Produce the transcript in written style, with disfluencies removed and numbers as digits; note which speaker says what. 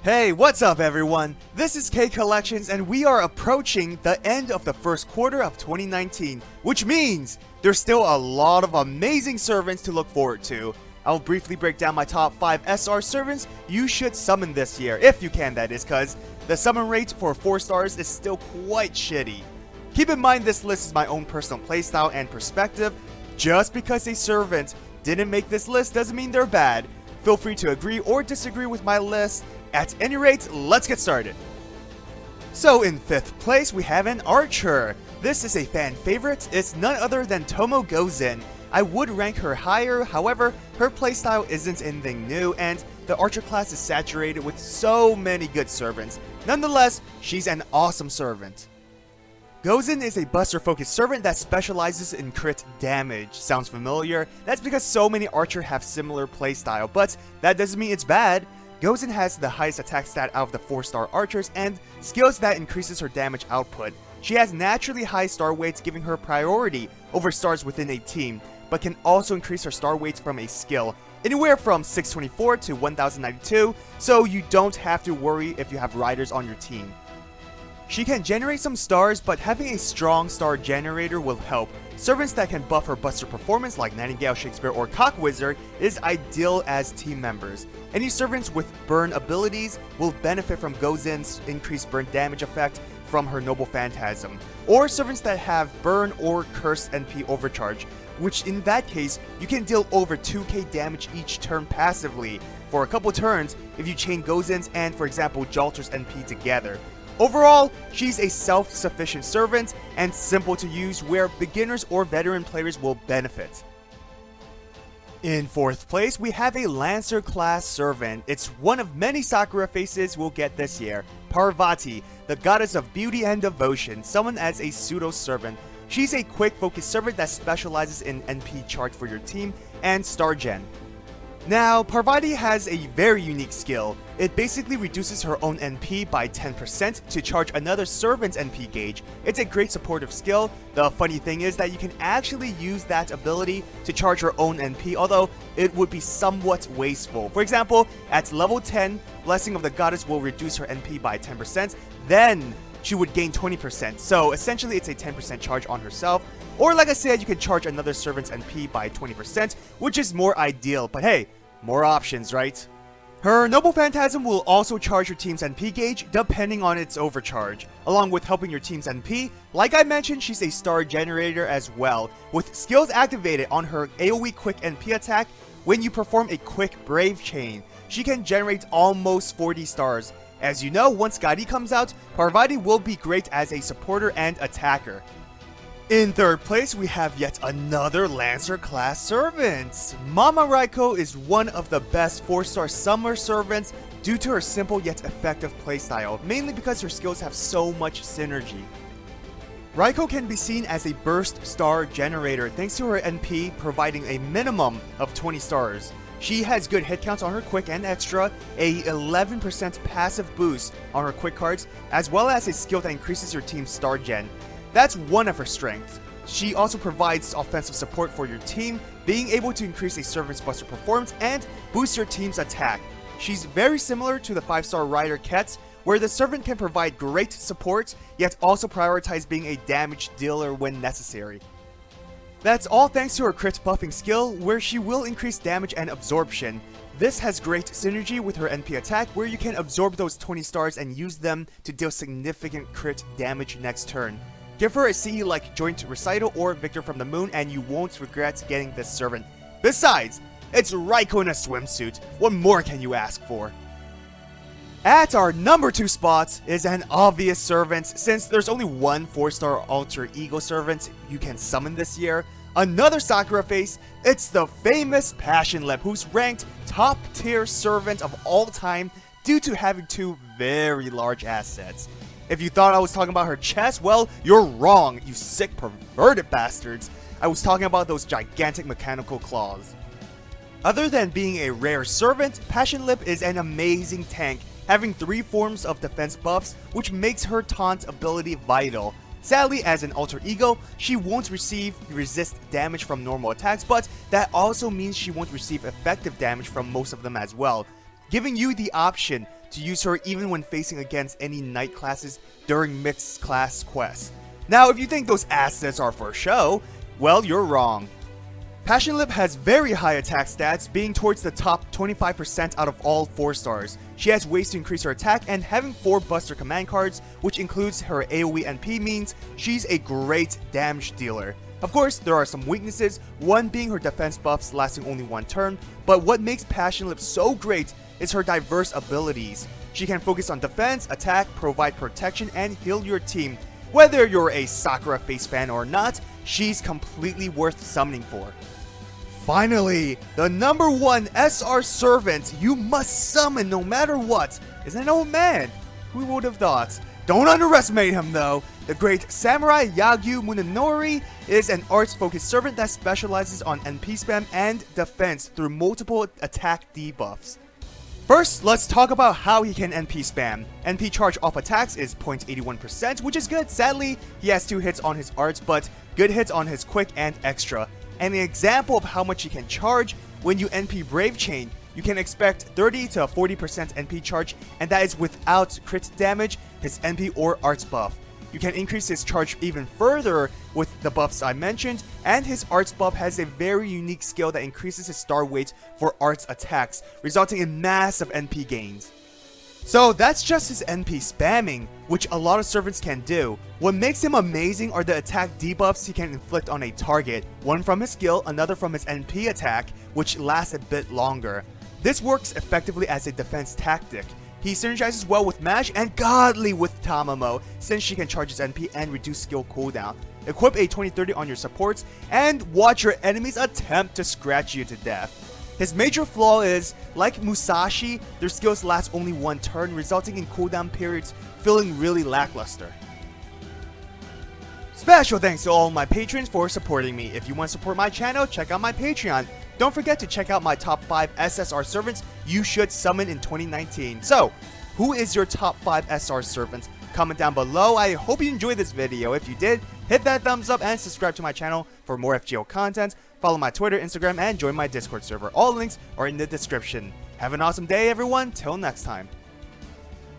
Speaker 1: Hey, what's up everyone? This is K Collections and we are approaching the end of the first quarter of 2019, which means there's still a lot of amazing servants to look forward to. I'll briefly break down my top 5 SR servants you should summon this year, if you can that is, cause the summon rate for 4 stars is still quite shitty. Keep in mind this list is my own personal playstyle and perspective. Just because a servant didn't make this list doesn't mean they're bad. Feel free to agree or disagree with my list. At any rate, let's get started. So in 5th place we have an archer. This is a fan favorite, it's none other than Tomo Gozen. I would rank her higher, however, her playstyle isn't anything new and the archer class is saturated with so many good servants. Nonetheless, she's an awesome servant. Gozen is a buster focused servant that specializes in crit damage. Sounds familiar? That's because so many archers have similar playstyle, but that doesn't mean it's bad. Gozen has the highest attack stat out of the 4-star archers and skills that increases her damage output. She has naturally high star weights, giving her priority over stars within a team, but can also increase her star weights from a skill, anywhere from 624 to 1092, so you don't have to worry if you have riders on your team. She can generate some stars, but having a strong star generator will help. Servants that can buff her buster performance like Nightingale, Shakespeare, or Cockwizard is ideal as team members. Any servants with burn abilities will benefit from Gozen's increased burn damage effect from her Noble Phantasm, or servants that have burn or curse NP overcharge, which in that case, you can deal over 2k damage each turn passively for a couple turns if you chain Gozen's and, for example, Jalter's NP together. Overall, she's a self-sufficient servant and simple to use where beginners or veteran players will benefit. In 4th place, we have a Lancer class servant. It's one of many Sakura faces we'll get this year. Parvati, the goddess of beauty and devotion, summoned as a pseudo-servant. She's a quick focused servant that specializes in NP charts for your team and star gen. Now, Parvati has a very unique skill. It basically reduces her own NP by 10% to charge another servant's NP gauge. It's a great supportive skill. The funny thing is that you can actually use that ability to charge her own NP, although it would be somewhat wasteful. For example, at level 10, Blessing of the Goddess will reduce her NP by 10%, then she would gain 20%. So essentially it's a 10% charge on herself. Or like I said, you can charge another servant's NP by 20%, which is more ideal, but hey, more options, right? Her Noble Phantasm will also charge your team's NP gauge depending on its overcharge. Along with helping your team's NP, like I mentioned, she's a star generator as well, with skills activated on her AoE quick NP attack. When you perform a quick Brave Chain, she can generate almost 40 stars. As you know, once Gadi comes out, Parvati will be great as a supporter and attacker. In 3rd place, we have yet another Lancer class servant. Mama Raikou is one of the best 4-star summer servants due to her simple yet effective playstyle, mainly because her skills have so much synergy. Raikou can be seen as a burst star generator thanks to her NP providing a minimum of 20 stars. She has good hit counts on her quick and extra, a 11% passive boost on her quick cards, as well as a skill that increases your team's star gen. That's one of her strengths. She also provides offensive support for your team, being able to increase a servant's buster performance and boost your team's attack. She's very similar to the 5-star rider Ket, where the servant can provide great support, yet also prioritize being a damage dealer when necessary. That's all thanks to her crit buffing skill, where she will increase damage and absorption. This has great synergy with her NP attack, where you can absorb those 20 stars and use them to deal significant crit damage next turn. Give her a CE like Joint Recital or Victor from the Moon and you won't regret getting this servant. Besides, it's Raikou in a swimsuit. What more can you ask for? At our number 2 spot is an obvious servant, since there's only one 4-star alter ego servant you can summon this year. Another Sakura face, it's the famous Passion Lip, who's ranked top tier servant of all time due to having 2 very large assets. If you thought I was talking about her chest, well, you're wrong, you sick perverted bastards. I was talking about those gigantic mechanical claws. Other than being a rare servant, Passion Lip is an amazing tank, having 3 forms of defense buffs, which makes her taunt ability vital. Sadly, as an alter ego, she won't resist damage from normal attacks, but that also means she won't receive effective damage from most of them as well, giving you the option to use her even when facing against any knight classes during mixed class quests. Now, if you think those assets are for show, well, you're wrong. Passion Lip has very high attack stats, being towards the top 25% out of all 4 stars. She has ways to increase her attack, and having 4 Buster command cards, which includes her AoE NP, means she's a great damage dealer. Of course, there are some weaknesses, one being her defense buffs lasting only 1 turn, but what makes Passion Lip so great is her diverse abilities. She can focus on defense, attack, provide protection, and heal your team. Whether you're a Sakura face fan or not, she's completely worth summoning for. Finally, the number 1 SR Servant you must summon no matter what is an old man. Who would have thought? Don't underestimate him though. The great Samurai Yogi Munenori is an arts-focused servant that specializes on NP spam and defense through multiple attack debuffs. First, let's talk about how he can NP spam. NP charge off attacks is 0.81%, which is good. Sadly, he has 2 hits on his arts, but good hits on his quick and extra. And an example of how much he can charge, when you NP Brave Chain, you can expect 30 to 40% NP charge, and that is without crit damage, his NP or arts buff. You can increase his charge even further with the buffs I mentioned, and his arts buff has a very unique skill that increases his star weight for arts attacks, resulting in massive NP gains. So that's just his NP spamming, which a lot of servants can do. What makes him amazing are the attack debuffs he can inflict on a target, one from his skill, another from his NP attack, which lasts a bit longer. This works effectively as a defense tactic. He synergizes well with Mash and godly with Tamamo, since she can charge his NP and reduce skill cooldown. Equip a 20-30 on your supports, and watch your enemies attempt to scratch you to death. His major flaw is, like Musashi, their skills last only 1 turn, resulting in cooldown periods feeling really lackluster. Special thanks to all my patrons for supporting me. If you want to support my channel, check out my Patreon. Don't forget to check out my top 5 SSR servants you should summon in 2019. So, who is your top 5 SR servants? Comment down below. I hope you enjoyed this video. If you did, hit that thumbs up and subscribe to my channel for more FGO content. Follow my Twitter, Instagram, and join my Discord server. All links are in the description. Have an awesome day, everyone. Till next time.